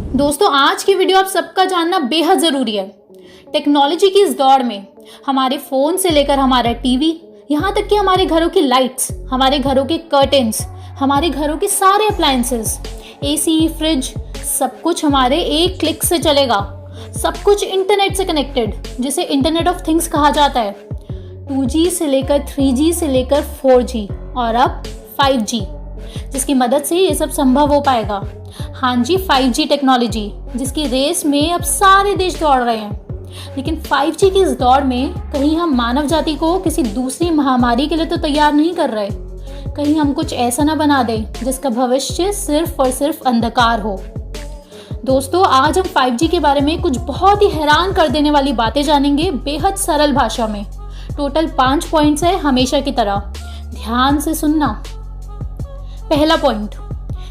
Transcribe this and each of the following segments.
दोस्तों, आज की वीडियो आप सबका जानना बेहद ज़रूरी है। टेक्नोलॉजी की इस दौड़ में हमारे फ़ोन से लेकर हमारा टीवी, यहाँ तक कि हमारे घरों की लाइट्स, हमारे घरों के कर्टेन्स, हमारे घरों के सारे अप्लायंसेस, एसी, फ्रिज, सब कुछ हमारे एक क्लिक से चलेगा। सब कुछ इंटरनेट से कनेक्टेड, जिसे इंटरनेट ऑफ थिंग्स कहा जाता है। 2G से लेकर 3G से लेकर 4G और अब 5G, जिसकी मदद से ये सब संभव हो पाएगा। हाँ जी, 5G टेक्नोलॉजी, जिसकी रेस में अब सारे देश दौड़ रहे हैं। लेकिन 5G की इस दौड़ में कहीं हम मानव जाति को किसी दूसरी महामारी के लिए तो तैयार नहीं कर रहे। कहीं हम कुछ ऐसा ना बना दें जिसका भविष्य सिर्फ और सिर्फ अंधकार हो। दोस्तों, आज हम 5G के बारे में कुछ बहुत ही हैरान कर देने वाली बातें जानेंगे, बेहद सरल भाषा में। टोटल 5 पॉइंट्स है, हमेशा की तरह ध्यान से सुनना। पहला point,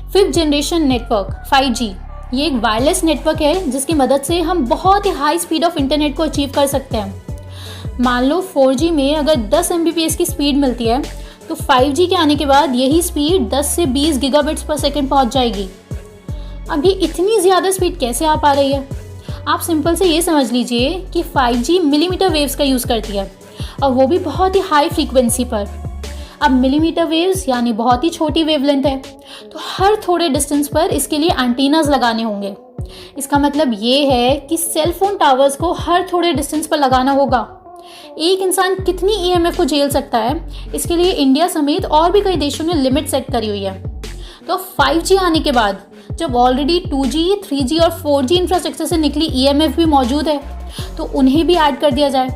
5th generation network 5G। ये एक वायरलेस नेटवर्क है जिसकी मदद से हम बहुत ही हाई स्पीड ऑफ इंटरनेट को अचीव कर सकते हैं। मान लो 4G में अगर 10 Mbps की स्पीड मिलती है, तो 5G के आने के बाद यही स्पीड 10 से 20 गीगाबिट्स पर सेकंड पहुंच जाएगी। अब ये इतनी ज़्यादा स्पीड कैसे आ पा रही है? आप सिंपल से ये समझ लीजिए कि 5G मिलीमीटर वेव्स का यूज़ करती है, और वो भी बहुत ही हाई फ्रीक्वेंसी पर। अब मिलीमीटर वेव्स यानी बहुत ही छोटी वेवलेंथ है, तो हर थोड़े डिस्टेंस पर इसके लिए एंटीनास लगाने होंगे। इसका मतलब ये है कि सेल फोन टावर्स को हर थोड़े डिस्टेंस पर लगाना होगा। एक इंसान कितनी EMF को झेल सकता है, इसके लिए इंडिया समेत और भी कई देशों ने लिमिट सेट करी हुई है। तो 5G आने के बाद जब ऑलरेडी 2G, 3G और 4G इंफ्रास्ट्रक्चर से निकली EMF भी मौजूद है, तो उन्हें भी ऐड कर दिया जाए,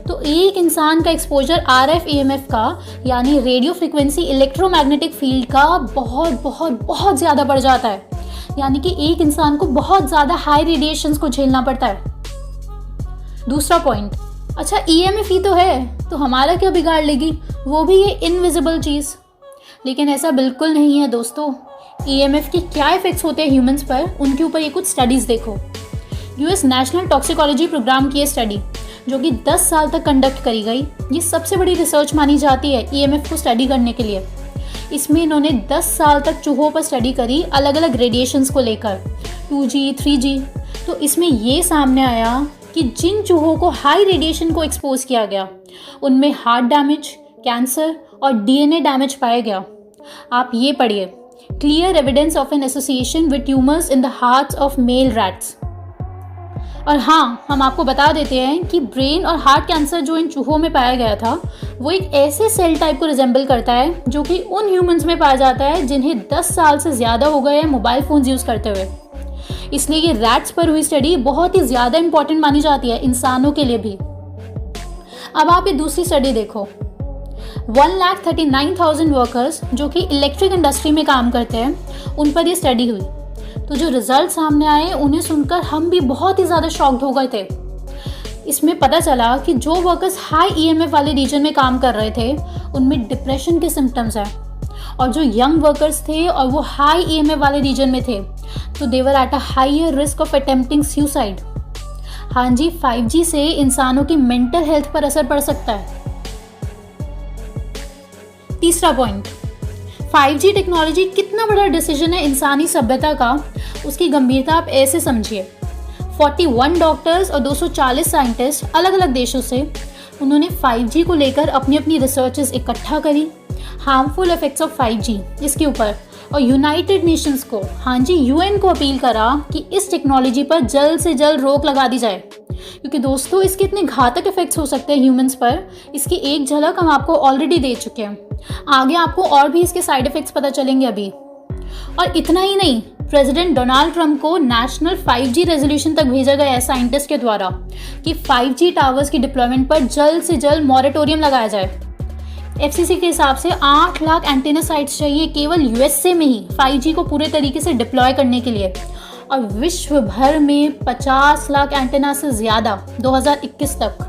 तो एक इंसान का एक्सपोजर RF EMF का यानी रेडियो फ्रीक्वेंसी इलेक्ट्रोमैग्नेटिक फील्ड का बहुत बहुत बहुत ज़्यादा बढ़ जाता है। यानी कि एक इंसान को बहुत ज़्यादा हाई रेडिएशंस को झेलना पड़ता है। दूसरा पॉइंट, अच्छा EMF ही तो है, तो हमारा क्या बिगाड़ लेगी, वो भी ये इनविजिबल चीज़। लेकिन ऐसा बिल्कुल नहीं है दोस्तों। EMF के क्या इफेक्ट्स होते हैं ह्यूमंस पर, उनके ऊपर ये कुछ स्टडीज़ देखो। US नेशनल टॉक्सिकोलॉजी प्रोग्राम की ये स्टडी, जो कि 10 साल तक कंडक्ट करी गई, ये सबसे बड़ी रिसर्च मानी जाती है EMF को स्टडी करने के लिए। इसमें इन्होंने 10 साल तक चूहों पर स्टडी करी, अलग अलग रेडिएशंस को लेकर, 2G, 3G। तो इसमें ये सामने आया कि जिन चूहों को हाई रेडिएशन को एक्सपोज किया गया, उनमें हार्ट डैमेज, कैंसर और DNA डैमेज पाया गया। आप ये पढ़िए, clear evidence of an association with tumours in the hearts of male rats. और हाँ, हम आपको बता देते हैं कि ब्रेन और हार्ट कैंसर जो इन चूहों में पाया गया था, वो एक ऐसे सेल टाइप को रिजेंबल करता है जो कि उन ह्यूमंस में पाया जाता है जिन्हें 10 साल से ज़्यादा हो गए हैं मोबाइल फ़ोन्स यूज़ करते हुए। इसलिए ये रैट्स पर हुई स्टडी बहुत ही ज़्यादा इंपॉर्टेंट मानी जाती है, इंसानों के लिए भी। अब आप ये दूसरी स्टडी देखो। 1,39,000 वर्कर्स जो कि इलेक्ट्रिक इंडस्ट्री में काम करते हैं, उन पर ये स्टडी हुई। तो जो रिजल्ट सामने आए, उन्हें सुनकर हम भी बहुत ही ज़्यादा शॉक्ड हो गए थे। इसमें पता चला कि जो वर्कर्स हाई EMF वाले रीजन में काम कर रहे थे, उनमें डिप्रेशन के सिम्टम्स हैं। और जो यंग वर्कर्स थे और वो हाई EMF वाले रीजन में थे, तो they were at a higher risk of attempting suicide. हाँ जी, 5G से इंसानों की मेंटल हेल्थ पर असर पड़ सकता है। तीसरा पॉइंट, 5G टेक्नोलॉजी कितना बड़ा डिसीजन है इंसानी सभ्यता का, उसकी गंभीरता आप ऐसे समझिए। 41 डॉक्टर्स और 240 साइंटिस्ट अलग अलग देशों से, उन्होंने 5G को लेकर अपनी अपनी रिसर्चेस इकट्ठा करी, हार्मफुल इफेक्ट्स ऑफ 5G इसके ऊपर, और यूनाइटेड नेशंस को, हाँ जी UN को अपील करा कि इस टेक्नोलॉजी पर जल्द से जल्द रोक लगा दी जाए। क्योंकि दोस्तों, इसके इतने घातक इफेक्ट्स हो सकते हैं ह्यूमंस पर, इसकी एक झलक हम आपको ऑलरेडी दे चुके हैं। आगे आपको और भी इसके साइड इफेक्ट्स पता चलेंगे अभी। और इतना ही नहीं, प्रेसिडेंट डोनाल्ड ट्रंप को नेशनल 5G रेजोल्यूशन तक भेजा गया है साइंटिस्ट के द्वारा कि 5G टावर्स की डिप्लॉयमेंट पर जल्द से जल्द मॉरेटोरियम लगाया जाए। FCC के हिसाब से 8 लाख एंटेना साइट्स चाहिए केवल USA में ही 5G को पूरे तरीके से डिप्लॉय करने के लिए, और विश्व भर में 50 लाख एंटेना से ज़्यादा 2021 तक।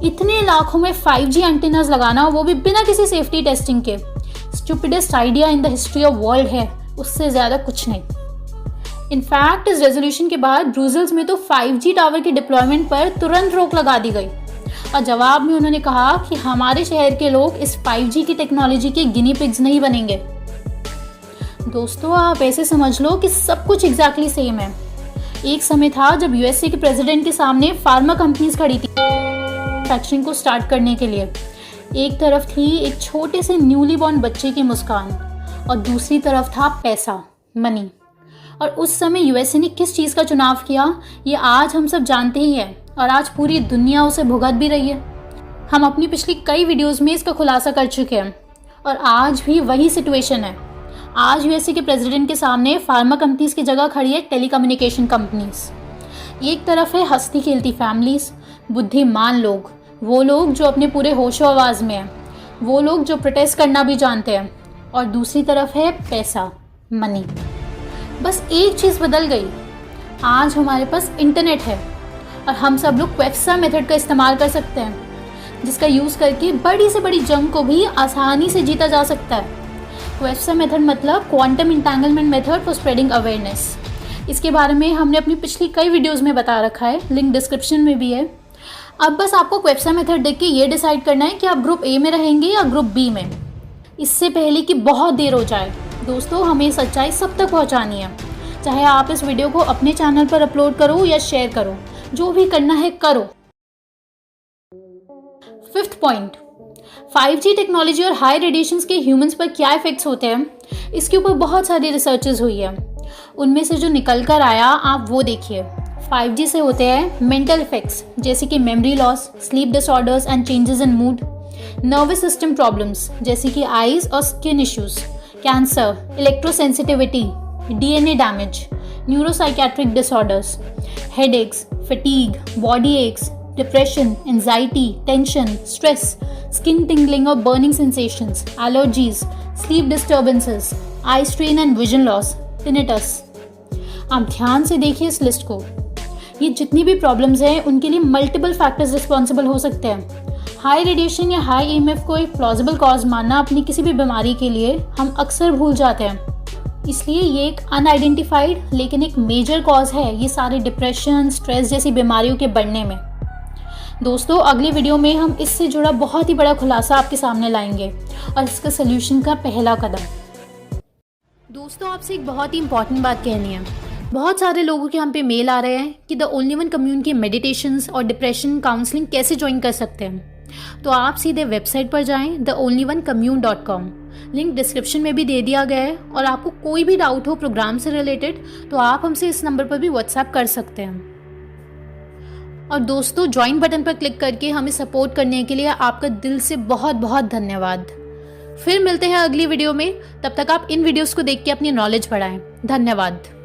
इतने लाखों में 5G एंटेनास लगाना, वो भी बिना किसी सेफ्टी टेस्टिंग के, stupidest idea in the history of world है, उससे ज़्यादा कुछ नहीं। इनफैक्ट इस रेजोल्यूशन के बाद ब्रुसेल्स में तो 5G टावर की डिप्लॉयमेंट पर तुरंत रोक लगा दी गई, और जवाब में उन्होंने कहा कि हमारे शहर के लोग इस 5G की टेक्नोलॉजी के गिनी पिग्स नहीं बनेंगे। दोस्तों, आप ऐसे समझ लो कि सब कुछ एग्जैक्टली सेम है। एक समय था जब यूएसए के प्रेसिडेंट के सामने फार्मा कंपनीज खड़ी थी मैन्युफैक्चरिंग को स्टार्ट करने के लिए। एक तरफ थी एक छोटे से न्यूली बॉर्न बच्चे की मुस्कान और दूसरी तरफ था पैसा, मनी। और उस समय यूएसए ने किस चीज़ का चुनाव किया ये आज हम सब जानते ही हैं और आज पूरी दुनिया उसे भुगत भी रही है। हम अपनी पिछली कई वीडियोस में इसका खुलासा कर चुके हैं और आज भी वही सिचुएशन है। आज यूएसए के प्रेसिडेंट के सामने फार्मा कंपनीज की जगह खड़ी है टेलीकम्युनिकेशन कंपनीज। एक तरफ है हंसती खेलती फैमिलीज, बुद्धिमान लोग, वो लोग जो अपने पूरे होशो आवाज़ में हैं, वो लोग जो प्रोटेस्ट करना भी जानते हैं, और दूसरी तरफ है पैसा, मनी। बस एक चीज़ बदल गई, आज हमारे पास इंटरनेट है और हम सब लोग क्वेफ्सा मेथड का इस्तेमाल कर सकते हैं, जिसका यूज़ करके बड़ी से बड़ी जंग को भी आसानी से जीता जा सकता है। क्वेफ्सा मेथड मतलब quantum entanglement method for spreading awareness. इसके बारे में हमने अपनी पिछली कई वीडियोस में बता रखा है, लिंक डिस्क्रिप्शन में भी है। अब बस आपको क्वेफ्सा मेथड देख के ये डिसाइड करना है कि आप ग्रुप ए में रहेंगे या ग्रुप बी में। इससे पहले कि बहुत देर हो जाए दोस्तों, हमें सच्चाई सब तक पहुंचानी है। चाहे आप इस वीडियो को अपने चैनल पर अपलोड करो या शेयर करो, जो भी करना है करो। 5th पॉइंट, 5G टेक्नोलॉजी और हाई रेडिएशंस के ह्यूमंस पर क्या इफेक्ट्स होते हैं, इसके ऊपर बहुत सारी रिसर्चेस हुई है। उनमें से जो निकल कर आया आप वो देखिए। 5G से होते हैं मेंटल इफेक्ट्स जैसे कि memory loss, sleep disorders and changes in mood, nervous system problems जैसे कि आईज और skin issues, cancer, electrosensitivity, DNA damage, neuropsychiatric disorders, headaches, fatigue, body aches, depression, anxiety, tension, stress, skin tingling और burning sensations, allergies, sleep disturbances, eye strain and vision loss, tinnitus. आप ध्यान से देखिए इस list को। ये जितनी भी प्रॉब्लम्स हैं उनके लिए मल्टीपल फैक्टर्स रिस्पॉन्सिबल हो सकते हैं। हाई रेडिएशन या हाई EMF को एक प्लॉजिबल कॉज मानना अपनी किसी भी बीमारी के लिए हम अक्सर भूल जाते हैं, इसलिए ये एक अनआइडेंटिफाइड लेकिन एक मेजर कॉज है ये सारे डिप्रेशन, स्ट्रेस जैसी बीमारियों के बढ़ने में। दोस्तों अगली वीडियो में हम इससे जुड़ा बहुत ही बड़ा खुलासा आपके सामने लाएंगे और इसका सलूशन का पहला कदम। दोस्तों आपसे एक बहुत ही इंपॉर्टेंट बात कहनी है। बहुत सारे लोगों के हम पे मेल आ रहे हैं कि द ओनली वन कम्यून की मेडिटेशंस और डिप्रेशन काउंसलिंग कैसे ज्वाइन कर सकते हैं। तो आप सीधे वेबसाइट पर जाएं theonlyonecommune.com, लिंक डिस्क्रिप्शन में भी दे दिया गया है। और आपको कोई भी डाउट हो प्रोग्राम से रिलेटेड तो आप हमसे इस नंबर पर भी व्हाट्सएप कर सकते हैं। और दोस्तों ज्वाइन बटन पर क्लिक करके हमें सपोर्ट करने के लिए आपका दिल से बहुत बहुत धन्यवाद। फिर मिलते हैं अगली वीडियो में, तब तक आप इन वीडियोस को देख के अपनी नॉलेज बढ़ाएं। धन्यवाद।